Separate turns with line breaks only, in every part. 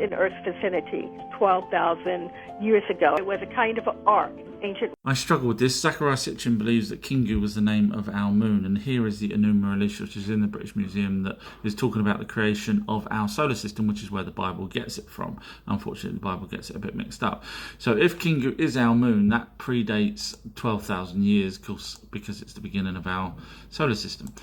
in Earth's vicinity 12,000 years ago. It was a kind of an arc. Ancient.
I struggle with this. Zachariah Sitchin believes that Kingu was the name of our moon, and here is the Enuma Elish, which is in the British Museum, that is talking about the creation of our solar system, which is where the Bible gets it from. Unfortunately, the Bible gets it a bit mixed up. So if Kingu is our moon, that predates 12,000 years, because it's the beginning of our solar system.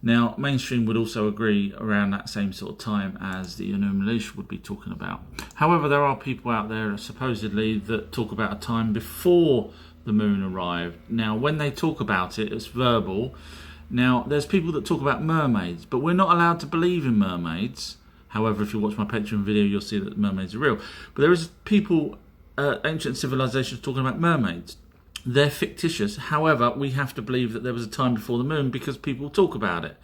Now, mainstream would also agree around that same sort of time as the Enuma Elish would be talking about. However, there are people out there supposedly that talk about a time before the moon arrived. Now, when they talk about it, it's verbal. Now, there's people that talk about mermaids, but we're not allowed to believe in mermaids. However, if you watch my Patreon video, you'll see that mermaids are real. But there is people, ancient civilizations, talking about mermaids. They're fictitious. However, we have to believe that there was a time before the moon because people talk about it.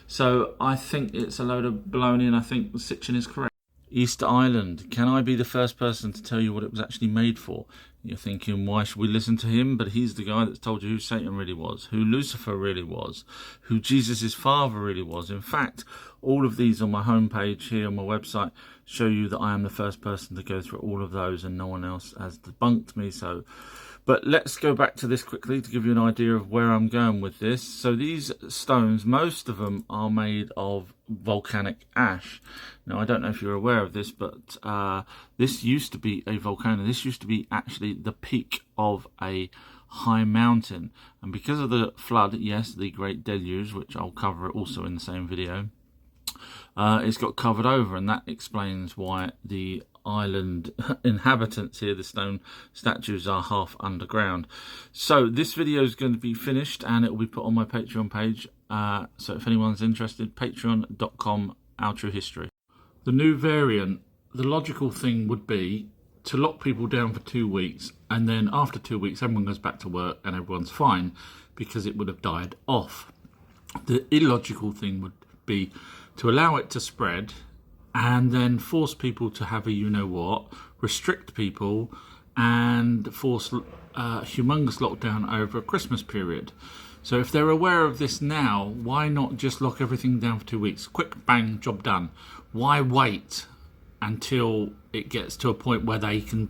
So I think it's a load of baloney, and I think the Sitchin is correct. Easter Island. Can I be the first person to tell you what it was actually made for? You're thinking, why should we listen to him? But he's the guy that's told you who Satan really was, who Lucifer really was, who Jesus' father really was. In fact, all of these on my homepage here on my website show you that I am the first person to go through all of those, and no one else has debunked me. But let's go back to this quickly to give you an idea of where I'm going with this. So these stones, most of them are made of volcanic ash. Now, I don't know if you're aware of this, but this used to be a volcano. This used to be actually the peak of a high mountain. And because of the flood, yes, the Great Deluge, which I'll cover also in the same video, it's got covered over, and that explains why the island inhabitants here, the stone statues, are half underground. So this video is going to be finished and it will be put on my Patreon page. So if anyone's interested, patreon.com, Our True History. The new variant, the logical thing would be to lock people down for 2 weeks, and then after 2 weeks everyone goes back to work and everyone's fine because it would have died off. The illogical thing would be to allow it to spread and then force people to have a you-know-what, restrict people, and force humongous lockdown over a Christmas period. So if they're aware of this now, why not just lock everything down for 2 weeks? Quick, bang, job done. Why wait until it gets to a point where they can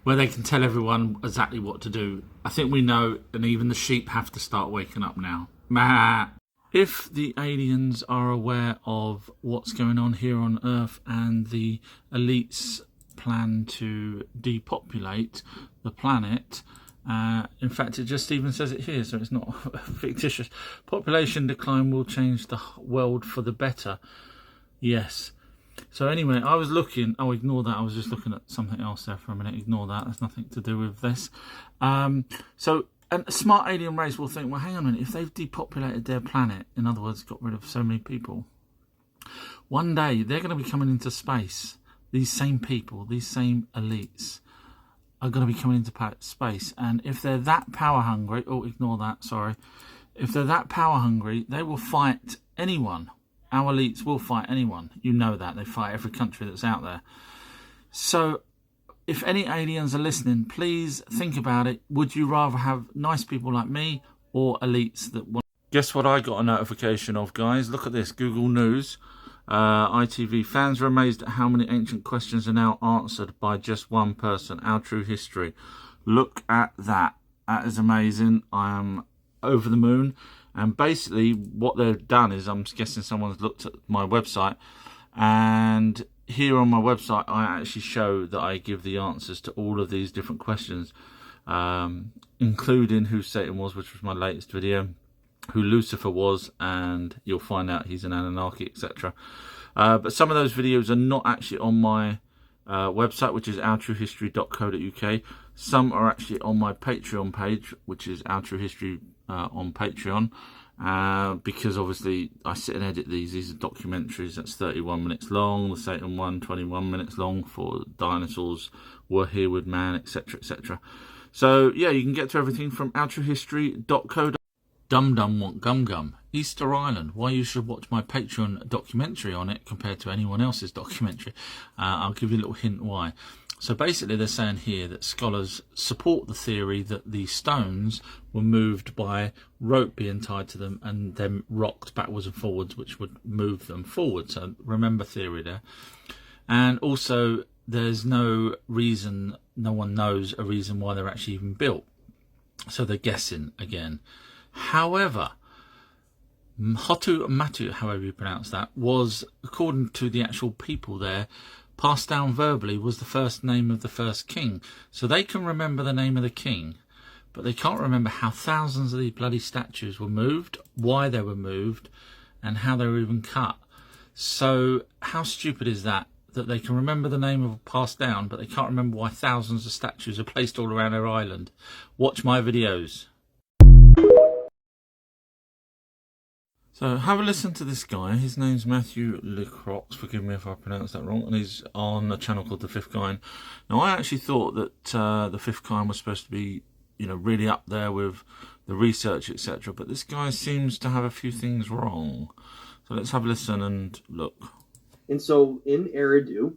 where they can tell everyone exactly what to do? I think we know, and even the sheep have to start waking up now. Meh. If the aliens are aware of what's going on here on Earth and the elites plan to depopulate the planet, in fact it just even says it here, so it's not fictitious. Population decline will change the world for the better. Yes. So anyway, I was looking, ignore that, I was just looking at something else there for a minute. Ignore that, that's nothing to do with this. And a smart alien race will think, well, hang on a minute, if they've depopulated their planet, in other words, got rid of so many people, one day they're going to be coming into space. These same people, these same elites are going to be coming into space. And if they're that power hungry, ignore that, sorry. If they're that power hungry, they will fight anyone. Our elites will fight anyone. You know that. They fight every country that's out there. So if any aliens are listening, please think about it. Would you rather have nice people like me or elites that want... Guess what I got a notification of, guys? Look at this. Google News. ITV. Fans are amazed at how many ancient questions are now answered by just one person. Our True History. Look at that. That is amazing. I am over the moon. And basically what they've done is, I'm guessing someone's looked at my website, and here on my website I actually show that I give the answers to all of these different questions, including who Satan was, which was my latest video, who Lucifer was, and you'll find out he's an Anunnaki, etc. But some of those videos are not actually on my website, which is ourtruehistory.co.uk. Some are actually on my Patreon page, which is Our True History on Patreon, because obviously I sit and edit these. These are documentaries. That's 31 minutes long. The Satan one, 21 minutes long, for dinosaurs were here with man, etc, etc. So yeah, you can get to everything from ourtruehistory.co. Dum Dum Want Gum Gum. Easter Island. Why you should watch my Patreon documentary on it compared to anyone else's documentary. I'll give you a little hint why. So basically they're saying here that scholars support the theory that the stones were moved by rope being tied to them and then rocked backwards and forwards, which would move them forward. So remember theory there. And also, there's no reason, no one knows a reason why they're actually even built. So they're guessing again. However, Hotu Matu, however you pronounce that, was, according to the actual people there, passed down verbally, was the first name of the first king. So they can remember the name of the king, but they can't remember how thousands of these bloody statues were moved, why they were moved, and how they were even cut. So how stupid is that? That they can remember the name of a passed down, but they can't remember why thousands of statues are placed all around their island. Watch my videos. So have a listen to this guy. His name's Matthew Lecrox, forgive me if I pronounce that wrong, and he's on a channel called The Fifth Kind. Now, I actually thought that The Fifth Kind was supposed to be, you know, really up there with the research, etc. But this guy seems to have a few things wrong. So let's have a listen and look.
And so in Eridu,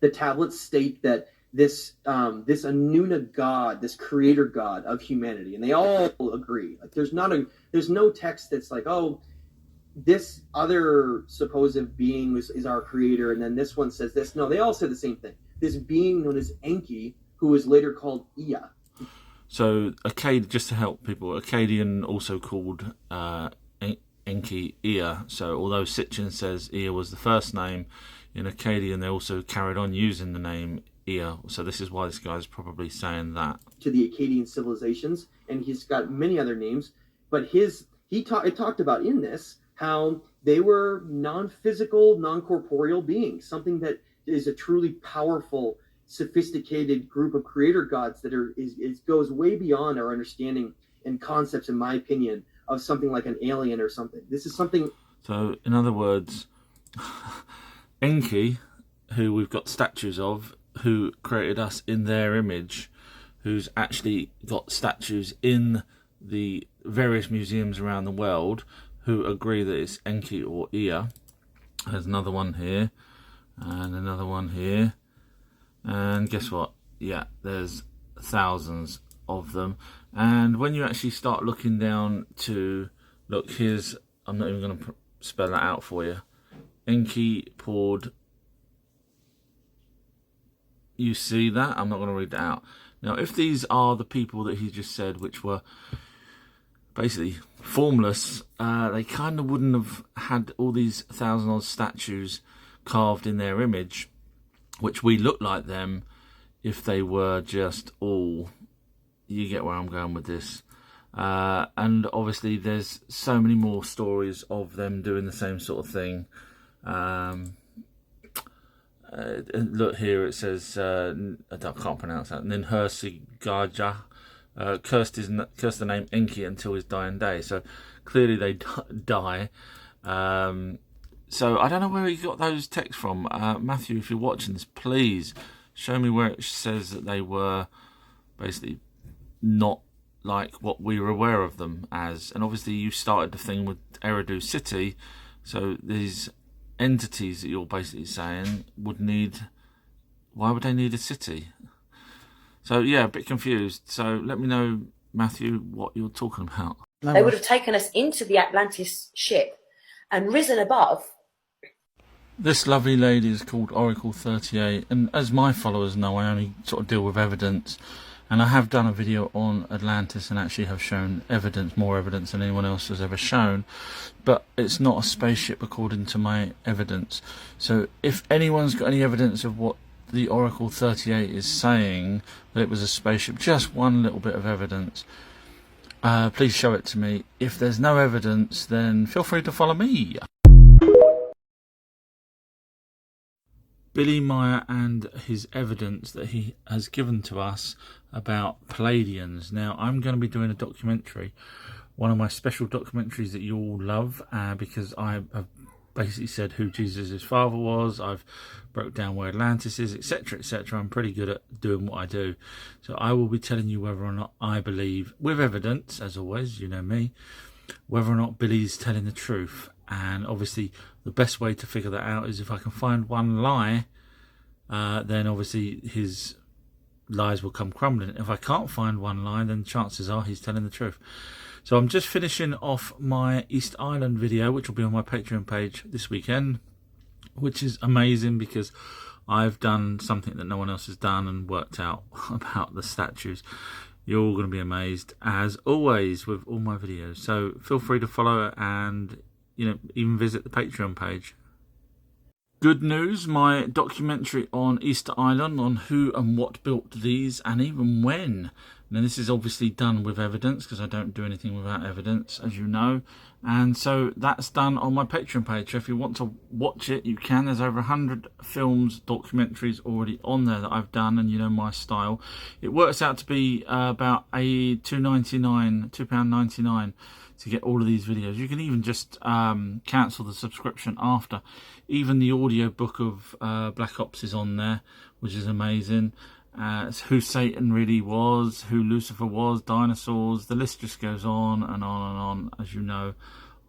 the tablets state that this Anuna god, this creator god of humanity, and they all agree. Like there's no text that's like, oh, this other supposed being is our creator, and then this one says this. No, they all say the same thing. This being known as Enki, who was later called Ea.
So Akkad, just to help people, Akkadian also called Enki Ea. So although Sitchin says Ea was the first name, in Akkadian they also carried on using the name Ea. So this is why this guy's probably saying that.
To the Akkadian civilizations, and he's got many other names, but it talked about in this how they were non-physical, non-corporeal beings, something that is a truly powerful, sophisticated group of creator gods that goes way beyond our understanding and concepts, in my opinion, of something like an alien or something. This is something.
So in other words, Enki, who we've got statues of, who created us in their image, who's actually got statues in the various museums around the world, who agree that it's Enki or Ea. There's another one here, and another one here, and guess what? Yeah, there's thousands of them. And when you actually start looking down to, look, here's, I'm not even going to spell that out for you, Enki poured. You see that? I'm not going to read that out. Now, if these are the people that he just said, which were basically formless, they kind of wouldn't have had all these thousand-odd statues carved in their image, which we look like them if they were just all... You get where I'm going with this. And obviously there's so many more stories of them doing the same sort of thing. Look here, it says, I can't pronounce that. Ninhursigaja cursed the name Enki until his dying day. So clearly they die. So I don't know where he got those texts from. Matthew, if you're watching this, please show me where it says that they were basically not like what we were aware of them as. And obviously you started the thing with Eridu City, so these entities that you're basically saying would need, why would they need a city? So yeah, a bit confused. So let me know, Matthew, what you're talking about.
They would have taken us into the Atlantis ship and risen above.
This lovely lady is called Oracle 38, and as my followers know, I only sort of deal with evidence. And I have done a video on Atlantis and actually have shown evidence, more evidence than anyone else has ever shown. But it's not a spaceship according to my evidence. So if anyone's got any evidence of what the Oracle 38 is saying, that it was a spaceship, just one little bit of evidence, please show it to me. If there's no evidence, then feel free to follow me. Billy Meyer and his evidence that he has given to us about Palladians. Now, I'm going to be doing a documentary, one of my special documentaries that you all love, because I have basically said who Jesus' father was, I've broke down where Atlantis is, etc, etc. I'm pretty good at doing what I do. So I will be telling you whether or not I believe, with evidence, as always, you know me, whether or not Billy's telling the truth. And obviously the best way to figure that out is if I can find one lie, then obviously his lies will come crumbling. If I can't find one lie, then chances are he's telling the truth. So I'm just finishing off my East Island video, which will be on my Patreon page this weekend. which is amazing because I've done something that no one else has done and worked out about the statues. You're all going to be amazed, as always, with all my videos. So feel free to follow and, you know, even visit the Patreon page. Good news, my documentary on Easter Island, on who and what built these and even when. Now this is obviously done with evidence, because I don't do anything without evidence, as you know. And so that's done on my Patreon page. So if you want to watch it, you can. There's over 100 films, documentaries already on there that I've done, and you know my style. It works out to be about £2.99 to get all of these videos. You can even just cancel the subscription after. Even the audio book of Black Ops is on there, which is amazing. It's who Satan really was, who Lucifer was, dinosaurs. The list just goes on and on and on. As you know,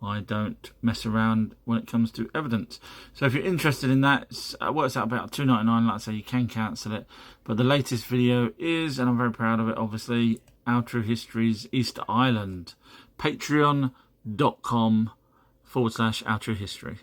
I don't mess around when it comes to evidence. So if you're interested in that, it works out about £2.99. Like I say, you can cancel it. But the latest video is, and I'm very proud of it, obviously, Our True History's Easter Island. Patreon.com/Our True History.